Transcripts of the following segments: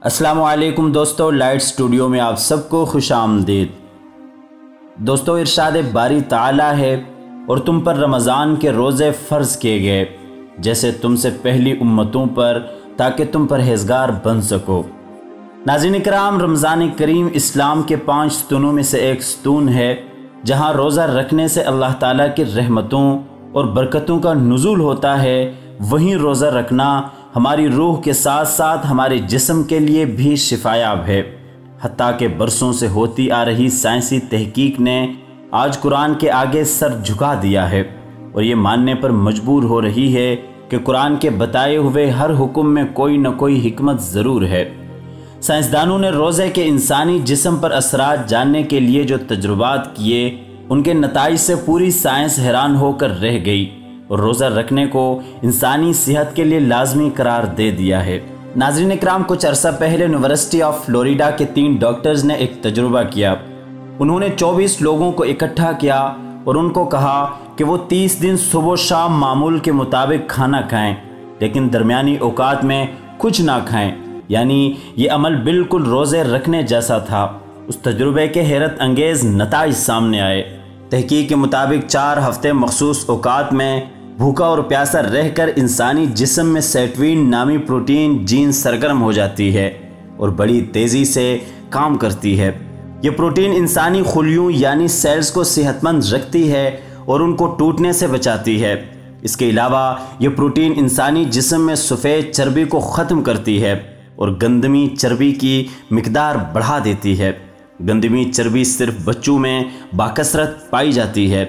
अस्सलामु अलैकुम दोस्तों, लाइट स्टूडियो में आप सबको खुश आमदीद। दोस्तों, इरशाद बारी ताला है और तुम पर रमज़ान के रोज़े फ़र्ज़ किए गए जैसे तुमसे पहली उम्मतों पर, ताकि तुम परहेज़गार बन सको। नाज़रीन इकराम, रमज़ान करीम इस्लाम के 5 स्तूनों में से एक स्तून है, जहाँ रोज़ा रखने से अल्लाह ताला की रहमतों और बरकतों का नुज़ूल होता है। वहीं रोज़ा रखना हमारी रूह के साथ साथ हमारे जिस्म के लिए भी शिफायाब है। हत्ता के बरसों से होती आ रही साइंसी तहकीक ने आज कुरान के आगे सर झुका दिया है और ये मानने पर मजबूर हो रही है कि कुरान के बताए हुए हर हुक्म में कोई न कोई हिकमत ज़रूर है। साइंसदानों ने रोज़े के इंसानी जिस्म पर असरात जानने के लिए जो तजुर्बात किए, उनके नताइज से पूरी साइंस हैरान होकर रह गई और रोज़ा रखने को इंसानी सेहत के लिए लाजमी करार दे दिया है। नाज़रीन इकराम, कुछ अरसा पहले यूनिवर्सिटी ऑफ फ्लोरिडा के 3 डॉक्टर्स ने एक तजुर्बा किया। उन्होंने 24 लोगों को इकट्ठा किया और उनको कहा कि वो 30 दिन सुबह शाम मामूल के मुताबिक खाना खाएं, लेकिन दरमियानी औकात में कुछ ना खाएं। यानी ये अमल बिल्कुल रोज़े रखने जैसा था। उस तजुर्बे के हैरत अंगेज़ नताइज सामने आए। तहकीक के मुताबिक 4 हफ्ते मखसूस औकात में भूखा और प्यासा रहकर इंसानी जिस्म में सेटवीन नामी प्रोटीन जीन सरगर्म हो जाती है और बड़ी तेज़ी से काम करती है। ये प्रोटीन इंसानी खुलियों यानी सेल्स को सेहतमंद रखती है और उनको टूटने से बचाती है। इसके अलावा ये प्रोटीन इंसानी जिस्म में सफ़ेद चर्बी को ख़त्म करती है और गंदमी चर्बी की मिकदार बढ़ा देती है। गंदमी चर्बी सिर्फ बच्चों में बाकसरत पाई जाती है।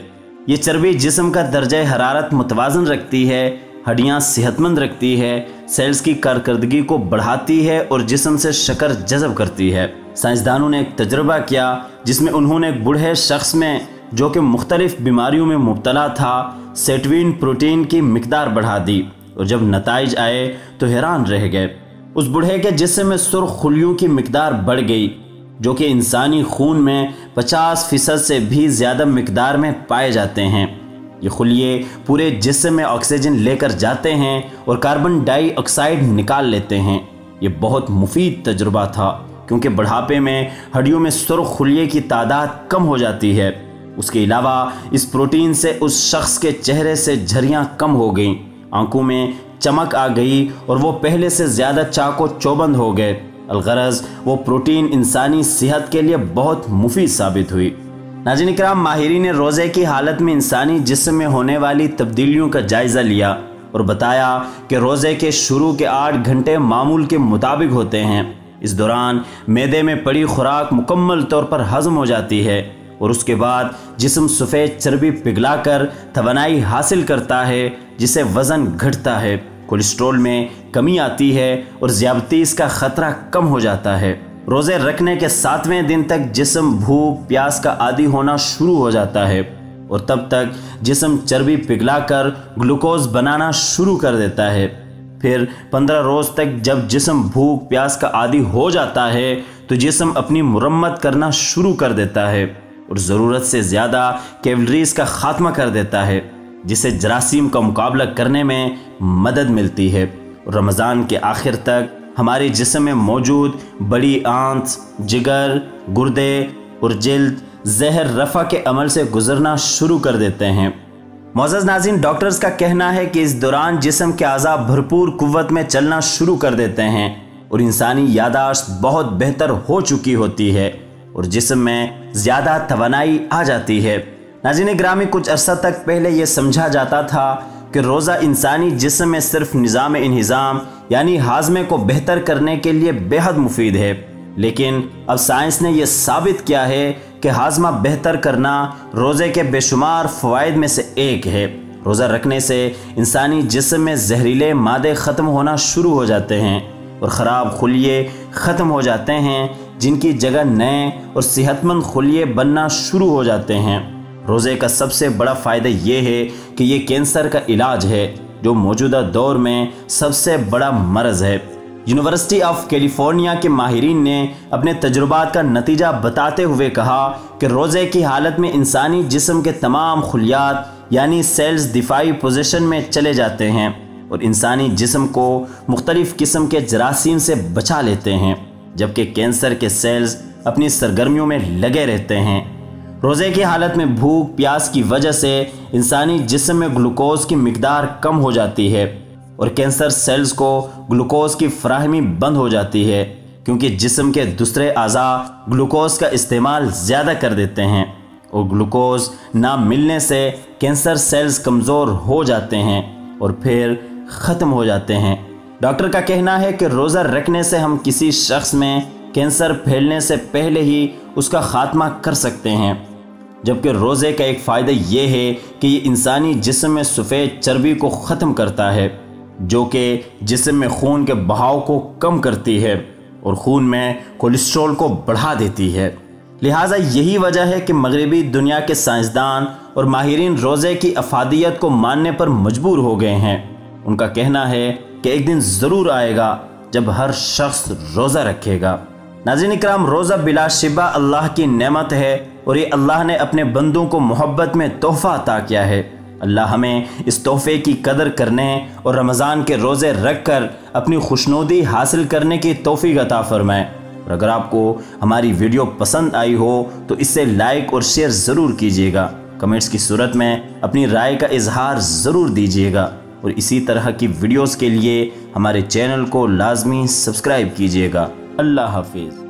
ये चर्बी जिस्म का दर्जा हरारत मुतवाज़न रखती है, हड्डियाँ सेहतमंद रखती है, सेल्स की कारकर्दगी को बढ़ाती है और जिस्म से शक्कर जज़ब करती है। साइंसदानों ने एक तजुर्बा किया जिसमें उन्होंने एक बूढ़े शख्स में, जो कि मुख्तलिफ बीमारियों में मुब्तला था, सेटवीन प्रोटीन की मिकदार बढ़ा दी और जब नताइज आए तो हैरान रह गए। उस बूढ़े के जिस्म में सुर्ख खुलियों की मिकदार बढ़ गई, जो कि इंसानी खून में 50% से भी ज़्यादा मिकदार में पाए जाते हैं। ये खुलिये पूरे जिस्म में ऑक्सीजन लेकर जाते हैं और कार्बन डाइऑक्साइड निकाल लेते हैं। ये बहुत मुफीद तजुर्बा था, क्योंकि बुढ़ापे में हड्डियों में सुर्ख खुलिये की तादाद कम हो जाती है। उसके अलावा इस प्रोटीन से उस शख्स के चेहरे से झर्रियाँ कम हो गईं, आंखों में चमक आ गई और वो पहले से ज़्यादा चाको चौबंद हो गए। अलगरज वो प्रोटीन इंसानी सेहत के लिए बहुत मुफीद साबित हुई। नाज़रीन इकराम, माहिरीन ने रोज़े की हालत में इंसानी जिस्म में होने वाली तब्दीलियों का जायज़ा लिया और बताया कि रोज़े के शुरू के 8 घंटे मामूल के मुताबिक होते हैं। इस दौरान मैदे में पड़ी खुराक मुकम्मल तौर पर हज़म हो जाती है और उसके बाद जिस्म सफ़ेद चर्बी पिघलाकर तवानाई हासिल करता है, जिससे वज़न घटता है, कोलेस्ट्रॉल में कमी आती है और ज़ियादतीस का ख़तरा कम हो जाता है। रोज़े रखने के 7वें दिन तक जिस्म भूख प्यास का आदी होना शुरू हो जाता है और तब तक जिस्म चर्बी पिघलाकर ग्लूकोज बनाना शुरू कर देता है। फिर 15 रोज़ तक जब जिस्म भूख प्यास का आदी हो जाता है तो जिस्म अपनी मुरम्मत करना शुरू कर देता है और ज़रूरत से ज़्यादा कैलोरीज़ का खात्मा कर देता है, जिससे जरासीम का मुकाबला करने में मदद मिलती है। रमज़ान के आखिर तक हमारे जिस्म में मौजूद बड़ी आंत, जिगर, गुर्दे और जिल्द जहर रफ़ा के अमल से गुजरना शुरू कर देते हैं। मोअज़्ज़ज़ नाज़रीन, डॉक्टर्स का कहना है कि इस दौरान जिस्म के अज़ा भरपूर कुव्वत में चलना शुरू कर देते हैं और इंसानी यादाश्त बहुत बेहतर हो चुकी होती है और जिस्म में ज़्यादा तवानाई आ जाती है। नाज़रीन ग्रामी, कुछ अरसा तक पहले ये समझा जाता था कि रोज़ा इंसानी जिस्म में सिर्फ निज़ाम इंहिज़ाम यानी हाज़मे को बेहतर करने के लिए बेहद मुफीद है, लेकिन अब साइंस ने यह साबित किया है कि हाज़मा बेहतर करना रोज़े के बेशुमार फ़वाइद में से एक है। रोज़ा रखने से इंसानी जिस्म में जहरीले मादे ख़त्म होना शुरू हो जाते हैं और ख़राब खुलिये ख़त्म हो जाते हैं, जिनकी जगह नए और सेहतमंद खुलिये बनना शुरू हो जाते हैं। रोज़े का सबसे बड़ा फ़ायदा ये है कि ये कैंसर का इलाज है, जो मौजूदा दौर में सबसे बड़ा मरज़ है। यूनिवर्सिटी ऑफ कैलिफोर्निया के माहिरीन ने अपने तजुर्बात का नतीजा बताते हुए कहा कि रोज़े की हालत में इंसानी जिस्म के तमाम खुलियात यानी सेल्स दिफाई पोजीशन में चले जाते हैं اور انسانی جسم کو مختلف قسم کے جراثیم سے بچا لیتے ہیں، جبکہ کینسر کے سیلز اپنی سرگرمیوں میں لگے رہتے ہیں۔ روزے کی حالت میں بھوک پیاس کی وجہ سے انسانی جسم میں گلوکوز کی مقدار کم ہو جاتی ہے اور کینسر سیلز کو گلوکوز کی فراہمی بند ہو جاتی ہے، کیونکہ جسم کے دوسرے اعضاء گلوکوز کا استعمال زیادہ کر دیتے ہیں، اور گلوکوز نہ ملنے سے کینسر سیلز کمزور ہو جاتے ہیں اور پھر ختم ہو جاتے ہیں۔ ڈاکٹر کا کہنا ہے کہ روزہ رکھنے سے ہم کسی شخص میں کینسر پھیلنے سے پہلے ہی اس کا خاتمہ کر سکتے ہیں، جبکہ روزے کا ایک فائدہ یہ ہے کہ یہ انسانی جسم میں سفید چربی کو ختم کرتا ہے، جو کہ جسم میں خون کے بہاؤ کو کم کرتی ہے اور خون میں کولیسٹرول کو بڑھا دیتی ہے۔ لہٰذا یہی وجہ ہے کہ مغربی دنیا کے سائنسدان اور ماہرین روزے کی افادیت کو ماننے پر مجبور ہو گئے ہیں۔ ان کا کہنا ہے کہ ایک دن ضرور آئے گا جب ہر شخص روزہ رکھے گا۔ ناظرین اکرام، روزہ بلا شبہ اللہ کی نعمت ہے اور یہ اللہ نے اپنے بندوں کو محبت میں تحفہ عطا کیا ہے۔ اللہ ہمیں اس تحفے کی قدر کرنے اور رمضان کے روزے رکھ کر اپنی خوشنودی حاصل کرنے کی توفیق عطا فرمائے۔ اور اگر آپ کو ہماری ویڈیو پسند آئی ہو تو اسے لائک اور شیئر ضرور کیجیے گا۔ کمنٹس کی صورت میں اپنی رائے کا اظہار ضرور دیجیے گا، اور اسی طرح کی ویڈیوز کے لیے ہمارے چینل کو لازمی سبسکرائب کیجیے گا۔ اللہ حافظ۔